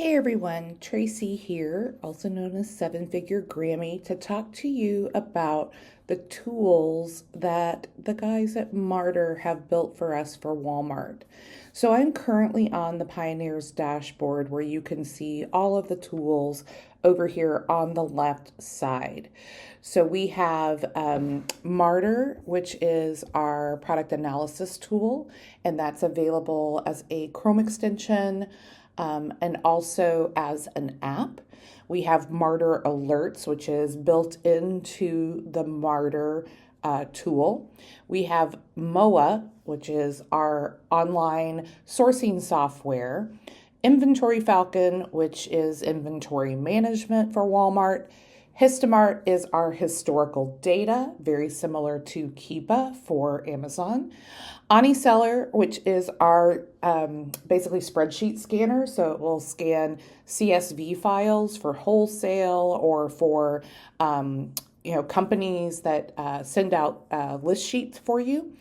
Hey everyone, Tracy here, also known as Seven Figure Grammy, to talk to you about the tools that the guys at Marter have built for us for Walmart. So I'm currently on the Pioneers dashboard where you can see all of the tools over here on the left side. So we have Marter, which is our product analysis tool, and that's available as a Chrome extension and also as an app. We have Marter Alerts, which is built into the Marter tool. We have MOA, which is our online sourcing software. Inventory Falcon, which is inventory management for Walmart. Histomart is our historical data, very similar to Keepa for Amazon. AniSeller, which is our basically spreadsheet scanner, so it will scan CSV files for wholesale or for companies that send out list sheets for you.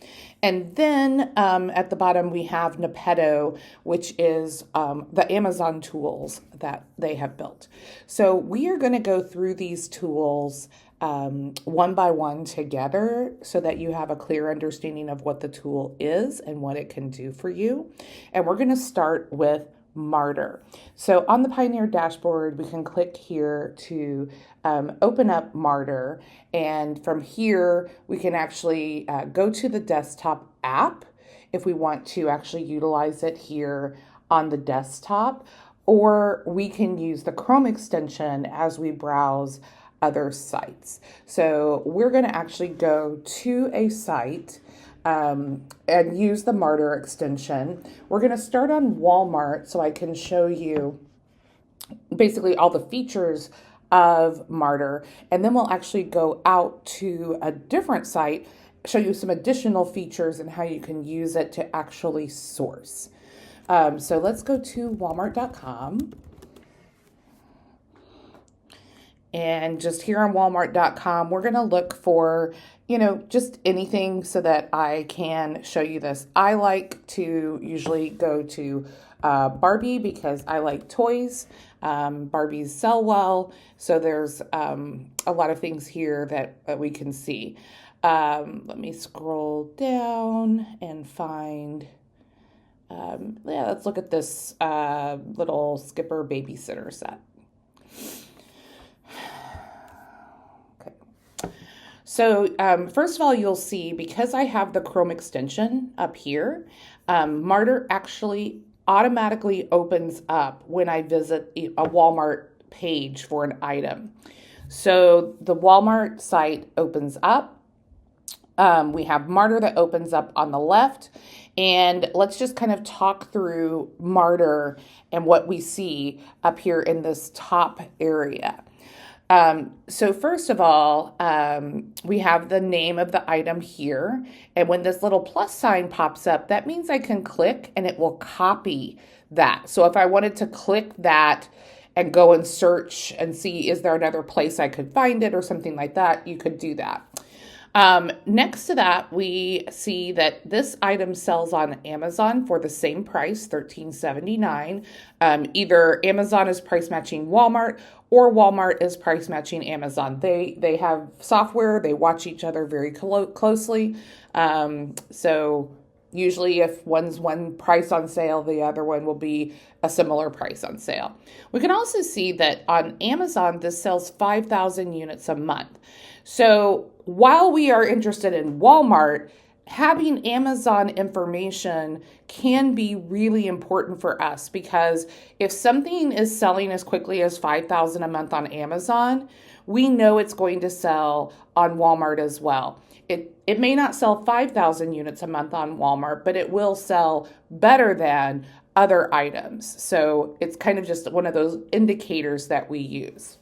And then at the bottom, we have Nepeto, which is the Amazon tools that they have built. So we are going to go through these tools one by one together so that you have a clear understanding of what the tool is and what it can do for you. And we're going to start with Marter. So on the Pioneer dashboard, we can click here to open up Marter. And from here, we can actually go to the desktop app if we want to actually utilize it here on the desktop, or we can use the Chrome extension as we browse other sites. So we're going to actually go to a site and use the Marter extension. We're going to start on Walmart so I can show you basically all the features of Marter, and then we'll actually go out to a different site, show you some additional features and how you can use it to actually source. So let's go to walmart.com. And just here on walmart.com, we're going to look for, just anything so that I can show you this. I like to usually go to Barbie because I like toys. Barbies sell well. So there's a lot of things here that we can see. Let me scroll down and find, let's look at this little Skipper babysitter set. So first of all, you'll see, because I have the Chrome extension up here, Marter actually automatically opens up when I visit a Walmart page for an item. So the Walmart site opens up. We have Marter that opens up on the left. And let's just kind of talk through Marter and what we see up here in this top area. So first of all, we have the name of the item here. And when this little plus sign pops up, that means I can click and it will copy that. So if I wanted to click that and go and search and see, is there another place I could find it or something like that, you could do that. Next to that, we see that this item sells on Amazon for the same price, $13.79. Either Amazon is price matching Walmart or Walmart is price matching Amazon. They have software, they watch each other very closely. So usually if one's one price on sale, the other one will be a similar price on sale. We can also see that on Amazon, this sells 5,000 units a month. So while we are interested in Walmart, having Amazon information can be really important for us, because if something is selling as quickly as 5,000 a month on Amazon, we know it's going to sell on Walmart as well. It may not sell 5,000 units a month on Walmart, but it will sell better than other items. So it's kind of just one of those indicators that we use.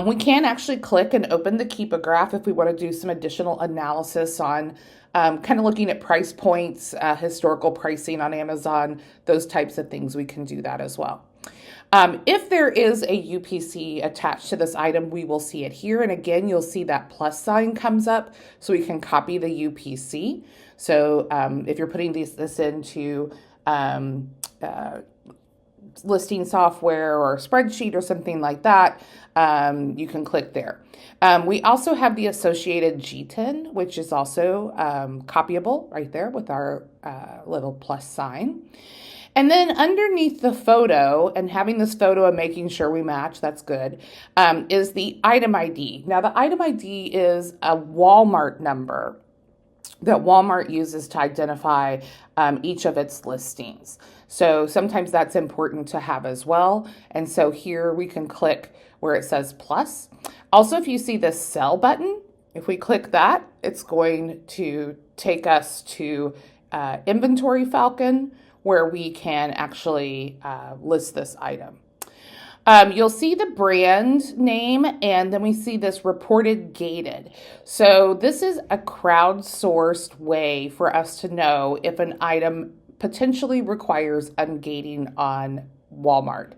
We can actually click and open the Keepa graph if we want to do some additional analysis on kind of looking at price points, historical pricing on Amazon, those types of things. We can do that as well. If there is a UPC attached to this item, we will see it here. And again, you'll see that plus sign comes up so we can copy the UPC. So if you're putting this into listing software or spreadsheet or something like that, you can click there. We also have the associated GTIN, which is also copyable right there with our little plus sign. And then underneath the photo, and having this photo and making sure we match, that's good, is the item ID. Now, the item ID is a Walmart number that Walmart uses to identify each of its listings. So sometimes that's important to have as well. And so here we can click where it says plus. Also, if you see this sell button, if we click that, it's going to take us to Inventory Falcon, where we can actually list this item. You'll see the brand name, and then we see this reported gated. So this is a crowdsourced way for us to know if an item potentially requires ungating on Walmart.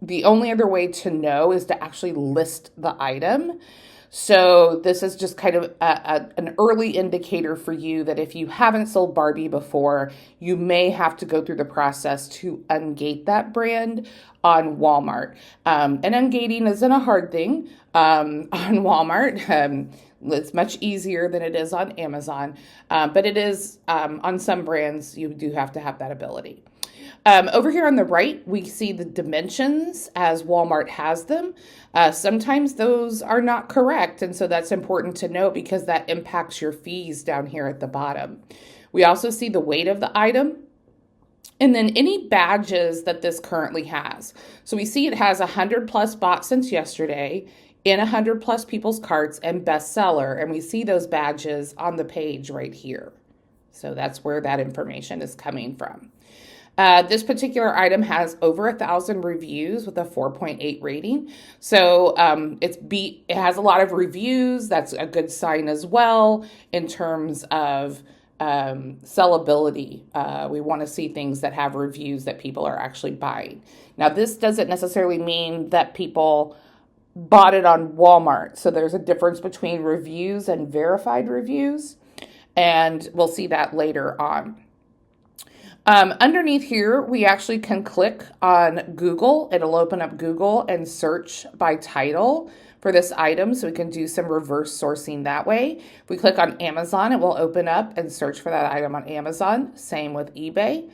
The only other way to know is to actually list the item. So this is just kind of an early indicator for you that if you haven't sold Barbie before, you may have to go through the process to ungate that brand on Walmart. And ungating isn't a hard thing on Walmart. It's much easier than it is on Amazon, but it is on some brands, you do have to have that ability. Over here on the right, we see the dimensions as Walmart has them. Sometimes those are not correct, and so that's important to note because that impacts your fees down here at the bottom. We also see the weight of the item, and then any badges that this currently has. So we see it has 100 plus bought since yesterday, in 100 plus people's carts, and bestseller, and we see those badges on the page right here. So that's where that information is coming from. This particular item has over 1,000 reviews with a 4.8 rating. So it has a lot of reviews. That's a good sign as well in terms of sellability. We want to see things that have reviews that people are actually buying. Now, this doesn't necessarily mean that people bought it on Walmart. So there's a difference between reviews and verified reviews, and we'll see that later on. Underneath here, we actually can click on Google. It'll open up Google and search by title for this item, so we can do some reverse sourcing that way. If we click on Amazon, it will open up and search for that item on Amazon. Same with eBay.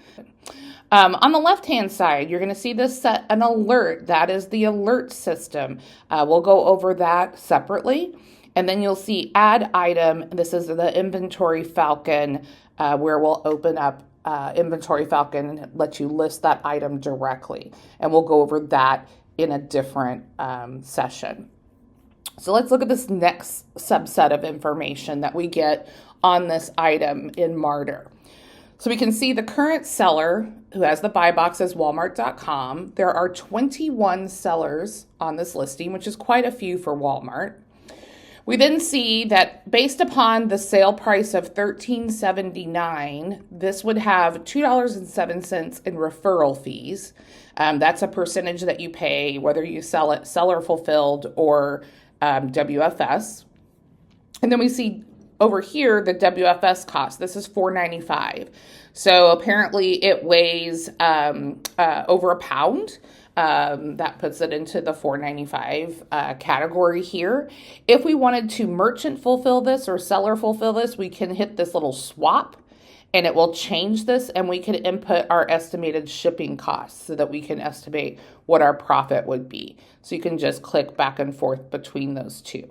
On the left-hand side, you're going to see this set an alert. That is the alert system. We'll go over that separately. And then you'll see add item. This is the Inventory Falcon, where we'll open up Inventory Falcon and let you list that item directly. And we'll go over that in a different session. So let's look at this next subset of information that we get on this item in Marter. So we can see the current seller who has the buy box as Walmart.com. There are 21 sellers on this listing, which is quite a few for Walmart. We then see that based upon the sale price of $13.79, this would have $2.07 in referral fees. That's a percentage that you pay whether you sell it seller fulfilled or WFS. And then we see over here the WFS cost. This is $4.95. So apparently it weighs over a pound. That puts it into the $4.95 category here. If we wanted to merchant fulfill this or seller fulfill this, we can hit this little swap and it will change this, and we can input our estimated shipping costs so that we can estimate what our profit would be. So you can just click back and forth between those two.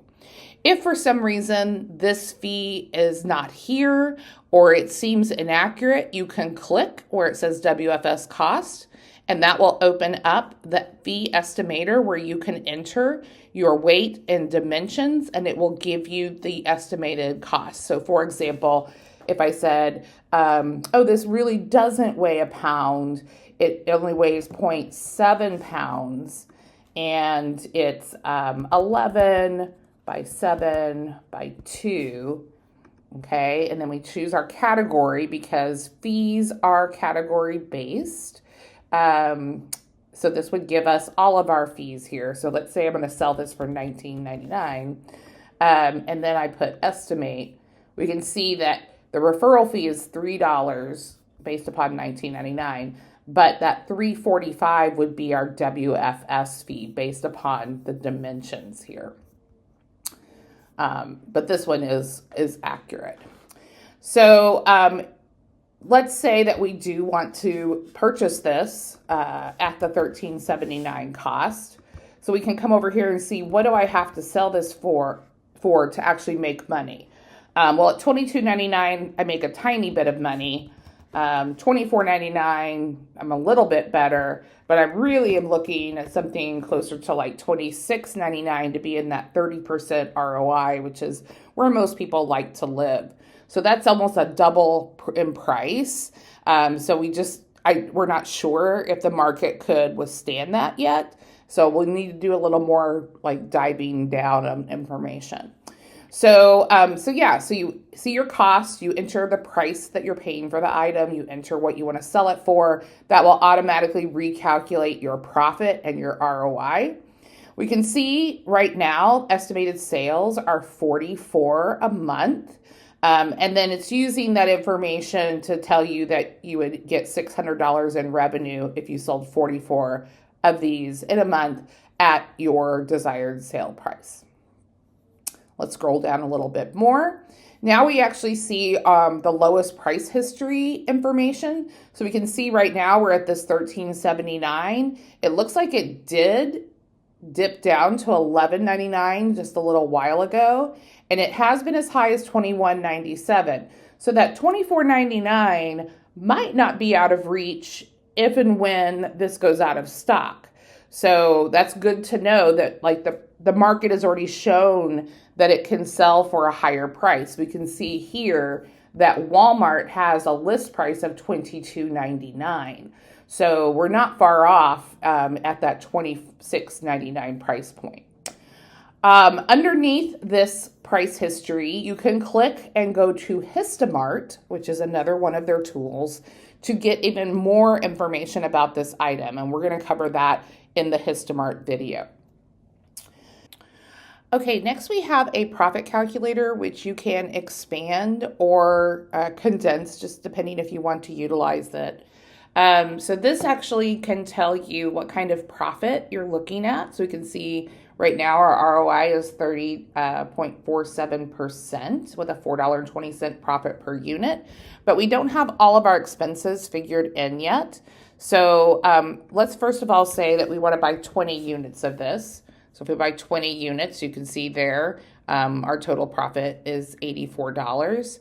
If for some reason this fee is not here or it seems inaccurate, you can click where it says WFS cost, and that will open up the fee estimator where you can enter your weight and dimensions, and it will give you the estimated cost. So for example, if I said, oh, this really doesn't weigh a pound, it only weighs 0.7 pounds, and it's 11 by 7 by 2, okay? And then we choose our category because fees are category based. So this would give us all of our fees here. So let's say I'm going to sell this for $19.99, and then I put estimate. We can see that the referral fee is $3 based upon $19.99, but that 345 would be our WFS fee based upon the dimensions here. But this one is accurate. So let's say that we do want to purchase this at the $13.79 cost. So we can come over here and see, what do I have to sell this for to actually make money? Well, at $22.99, I make a tiny bit of money. $24.99, I'm a little bit better, but I really am looking at something closer to like $26.99 to be in that 30% ROI, which is where most people like to live. So that's almost a double in price. So we're not sure if the market could withstand that yet. So we'll need to do a little more like diving down on information. So you see your cost, you enter the price that you're paying for the item, you enter what you want to sell it for. That will automatically recalculate your profit and your ROI. We can see right now estimated sales are 44 a month. And then it's using that information to tell you that you would get $600 in revenue if you sold 44 of these in a month at your desired sale price. Let's scroll down a little bit more. Now we actually see the lowest price history information. So we can see right now we're at this $13.79. It looks like it did dip down to $11.99 just a little while ago, and it has been as high as $21.97. So that $24.99 might not be out of reach if and when this goes out of stock. So that's good to know that like the market has already shown that it can sell for a higher price. We can see here that Walmart has a list price of $22.99. So we're not far off at that $26.99 price point. Underneath this price history, you can click and go to Histamart, which is another one of their tools, to get even more information about this item. And we're going to cover that in the Histamart video. Okay, next we have a profit calculator, which you can expand or condense, just depending if you want to utilize it. So this actually can tell you what kind of profit you're looking at. So we can see right now our ROI is 30.47% with a $4.20 profit per unit, but we don't have all of our expenses figured in yet. So let's first of all say that we want to buy 20 units of this. So if we buy 20 units, you can see there our total profit is $84.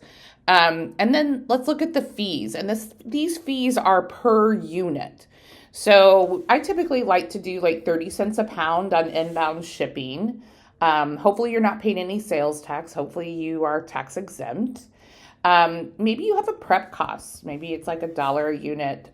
And then let's look at the fees. And these fees are per unit. So I typically like to do like 30 cents a pound on inbound shipping. Hopefully you're not paying any sales tax. Hopefully you are tax exempt. Maybe you have a prep cost. Maybe it's like $1 a unit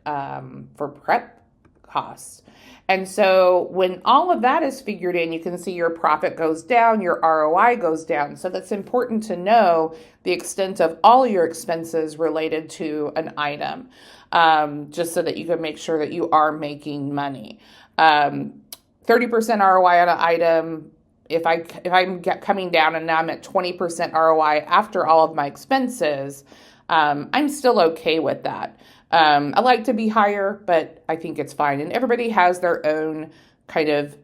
for prep costs. And so when all of that is figured in, you can see your profit goes down, your ROI goes down. So that's important to know the extent of all your expenses related to an item, just so that you can make sure that you are making money. 30% ROI on an item. If I'm coming down and now I'm at 20% ROI after all of my expenses, I'm still okay with that. I like to be higher, but I think it's fine. And everybody has their own kind of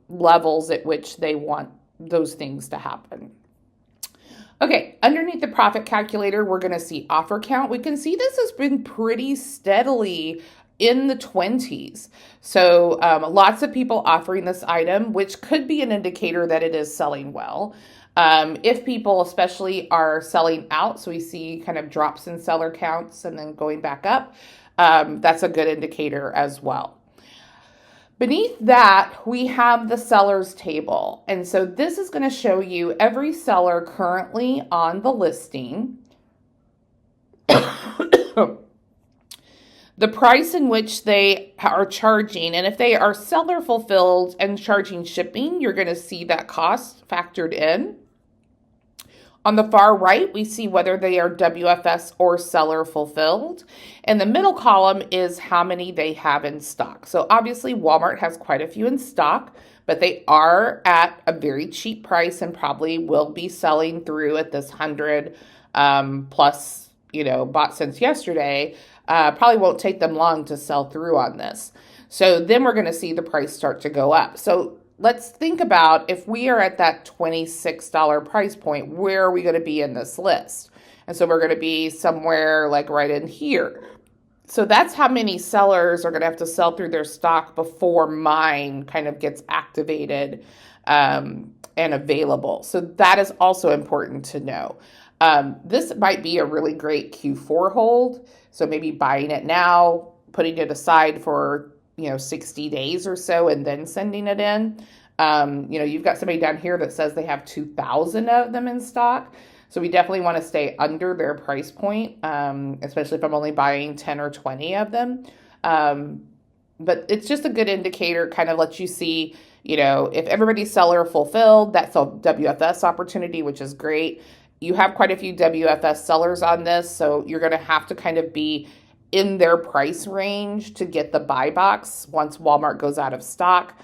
levels at which they want those things to happen. Okay, underneath the profit calculator, we're going to see offer count. We can see this has been pretty steadily in the 20s. So lots of people offering this item, which could be an indicator that it is selling well. If people especially are selling out, so we see kind of drops in seller counts and then going back up, that's a good indicator as well. Beneath that, we have the sellers table. And so this is going to show you every seller currently on the listing, the price in which they are charging. And if they are seller fulfilled and charging shipping, you're going to see that cost factored in. On the far right, we see whether they are WFS or seller fulfilled. And the middle column is how many they have in stock. So obviously Walmart has quite a few in stock, but they are at a very cheap price and probably will be selling through at this 100 plus, bought since yesterday. Probably won't take them long to sell through on this. So then we're going to see the price start to go up. So let's think about if we are at that $26 price point, where are we going to be in this list? And so we're going to be somewhere like right in here. So that's how many sellers are going to have to sell through their stock before mine kind of gets activated and available. So that is also important to know. This might be a really great Q4 hold. So maybe buying it now, putting it aside for 60 days or so, and then sending it in. You've got somebody down here that says they have 2,000 of them in stock. So we definitely want to stay under their price point, especially if I'm only buying 10 or 20 of them. But it's just a good indicator, kind of lets you see, if everybody's seller fulfilled, that's a WFS opportunity, which is great. You have quite a few WFS sellers on this, so you're going to have to kind of be in their price range to get the buy box once Walmart goes out of stock.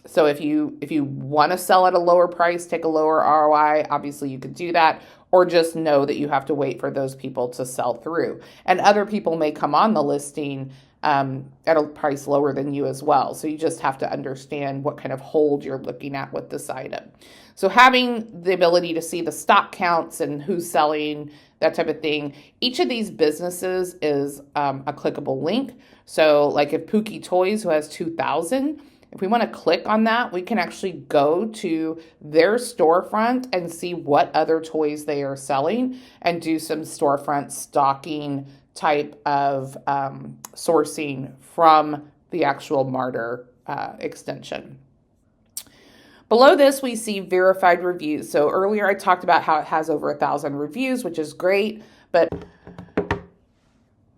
So if you want to sell at a lower price, take a lower ROI, obviously you could do that, or just know that you have to wait for those people to sell through. And other people may come on the listing at a price lower than you as well. So you just have to understand what kind of hold you're looking at with this item. So having the ability to see the stock counts and who's selling, that type of thing. Each of these businesses is a clickable link. So like if Pookie Toys, who has 2,000, if we want to click on that, we can actually go to their storefront and see what other toys they are selling and do some storefront stocking type of sourcing from the actual Marter extension. Below this, we see verified reviews. So earlier I talked about how it has over 1,000 reviews, which is great, but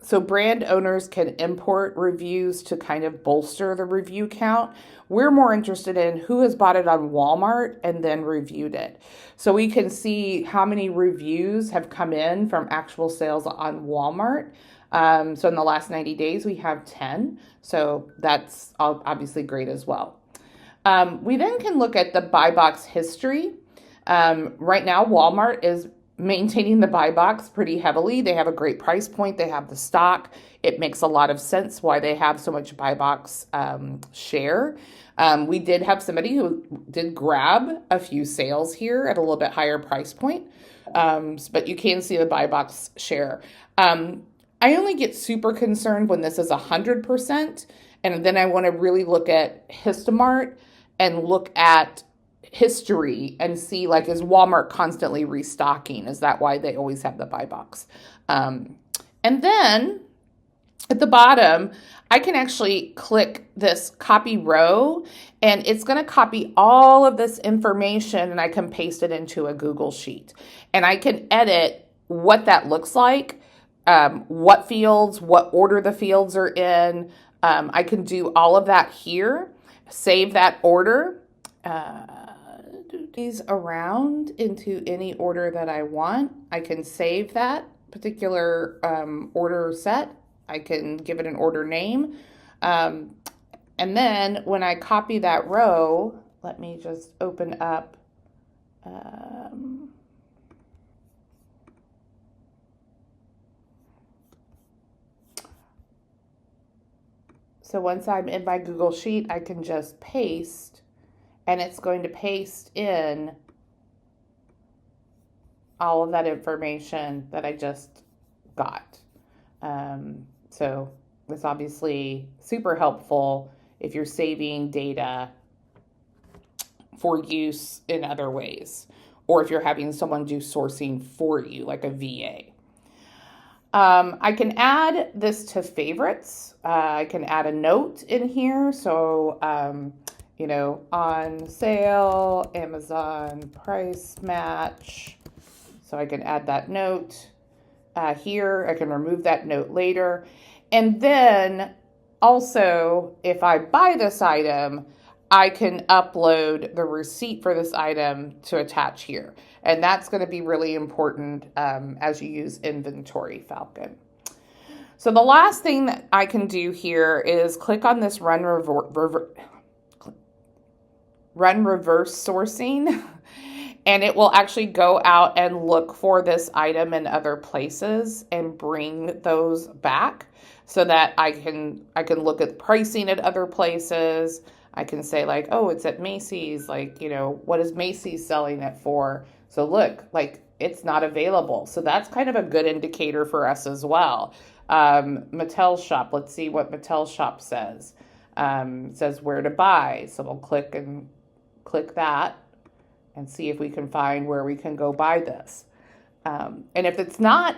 so brand owners can import reviews to kind of bolster the review count. We're more interested in who has bought it on Walmart and then reviewed it. So we can see how many reviews have come in from actual sales on Walmart. So in the last 90 days, we have 10. So that's obviously great as well. We then can look at the buy box history. Right now, Walmart is maintaining the buy box pretty heavily. They have a great price point. They have the stock. It makes a lot of sense why they have so much buy box share. We did have somebody who did grab a few sales here at a little bit higher price point, but you can see the buy box share. I only get super concerned when this is 100%, and then I want to really look at Histomart and look at history and see, like, is Walmart constantly restocking? Is that why they always have the buy box? And then at the bottom, I can actually click this copy row, and it's going to copy all of this information, and I can paste it into a Google Sheet. And I can edit what that looks like, what fields, what order the fields are in. I can do all of that here, save that order, these around into any order that I want. I can save that particular order set. I can give it an order name. And then when I copy that row, let me just open up so once I'm in my Google Sheet, I can just paste, and it's going to paste in all of that information that I just got. So it's obviously super helpful if you're saving data for use in other ways, or if you're having someone do sourcing for you, like a VA. I can add this to favorites. I can add a note in here. So, on sale, Amazon price match. So I can add that note here. I can remove that note later. And then also, if I buy this item, I can upload the receipt for this item to attach here. And that's going to be really important as you use Inventory Falcon. So the last thing that I can do here is click on this run reverse sourcing. and it will actually go out and look for this item in other places and bring those back so that I can look at pricing at other places. I can say like, oh, it's at Macy's, like, you know, what is Macy's selling it for? So look, like it's not available. So that's kind of a good indicator for us as well. Mattel Shop, let's see what Mattel Shop says. Says where to buy. So we'll click that and see if we can find where we can go buy this. And if it's not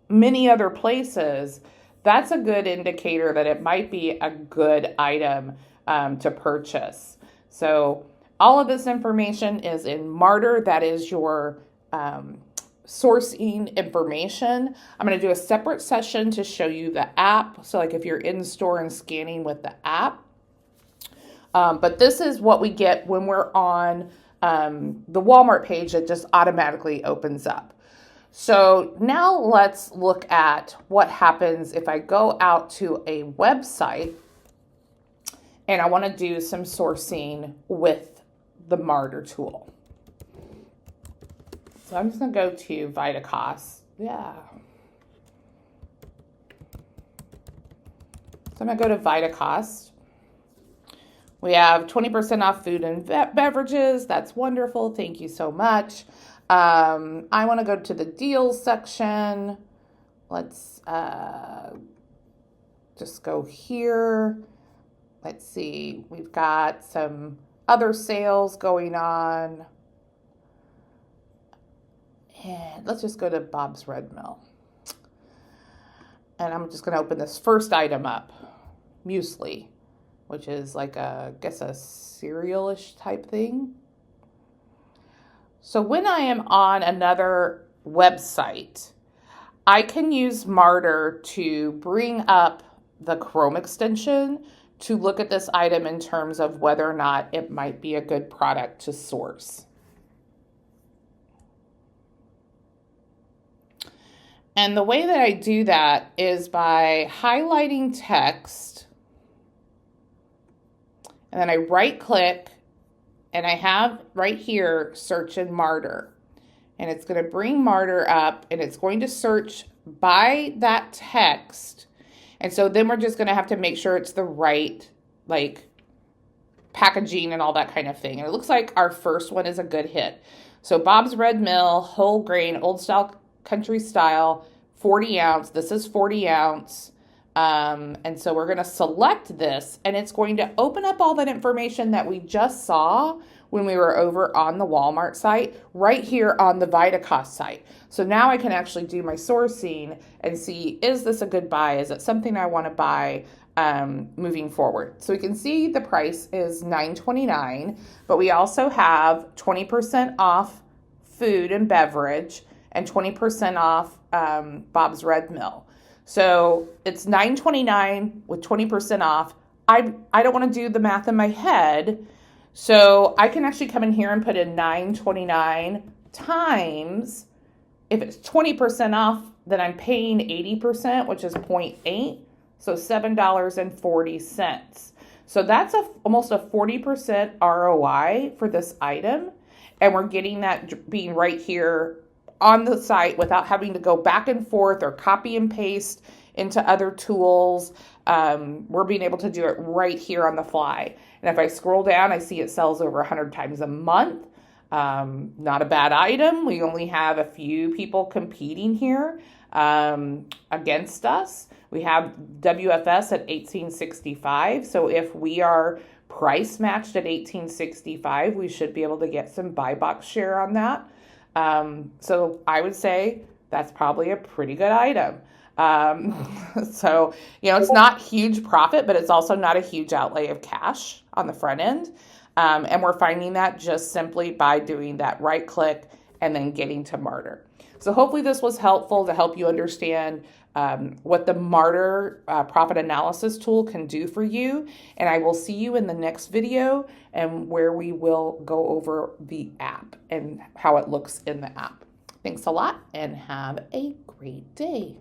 many other places, that's a good indicator that it might be a good item to purchase. So all of this information is in Marter. That is your sourcing information. I'm going to do a separate session to show you the app. So like if you're in store and scanning with the app. But this is what we get when we're on the Walmart page. It just automatically opens up. So now let's look at what happens if I go out to a website and I want to do some sourcing with the Marter tool. So I'm just going to go to Vitacost. Yeah. So I'm going to go to Vitacost. We have 20% off food and beverages. That's wonderful. Thank you so much. I want to go to the deals section. Let's just go here. Let's see. We've got some other sales going on. And let's just go to Bob's Red Mill. And I'm just going to open this first item up. Muesli, which is like I guess a cereal-ish type thing. So when I am on another website, I can use Marter to bring up the Chrome extension to look at this item in terms of whether or not it might be a good product to source. And the way that I do that is by highlighting text, and then I right click, and I have right here search in Marter, and it's going to bring Marter up, and it's going to search by that text. And so then we're just going to have to make sure it's the right like packaging and all that kind of thing. And it looks like our first one is a good hit. So Bob's Red Mill, whole grain, old style country style, 40 ounce. This is 40 ounce. And so we're going to select this, and it's going to open up all that information that we just saw when we were over on the Walmart site right here on the Vitacost site. So now I can actually do my sourcing and see, is this a good buy? Is it something I want to buy moving forward? So we can see the price is $9.29, but we also have 20% off food and beverage and 20% off Bob's Red Mill. So it's $9.29 with 20% off. I don't want to do the math in my head, so I can actually come in here and put in $9.29 times, if it's 20% off, then I'm paying 80%, which is 0.8, so $7.40. So that's almost a 40% ROI for this item, and we're getting that being right here on the site without having to go back and forth or copy and paste into other tools. We're being able to do it right here on the fly. And if I scroll down, I see it sells over 100 times a month. Not a bad item. We only have a few people competing here against us. We have WFS at $18.65. So if we are price matched at $18.65, we should be able to get some buy box share on that. So I would say that's probably a pretty good item. So, you know, it's not huge profit, but it's also not a huge outlay of cash on the front end. And we're finding that just simply by doing that right click and then getting to Marter. So hopefully this was helpful to help you understand what the Marter profit analysis tool can do for you. And I will see you in the next video, and where we will go over the app and how it looks in the app. Thanks a lot and have a great day.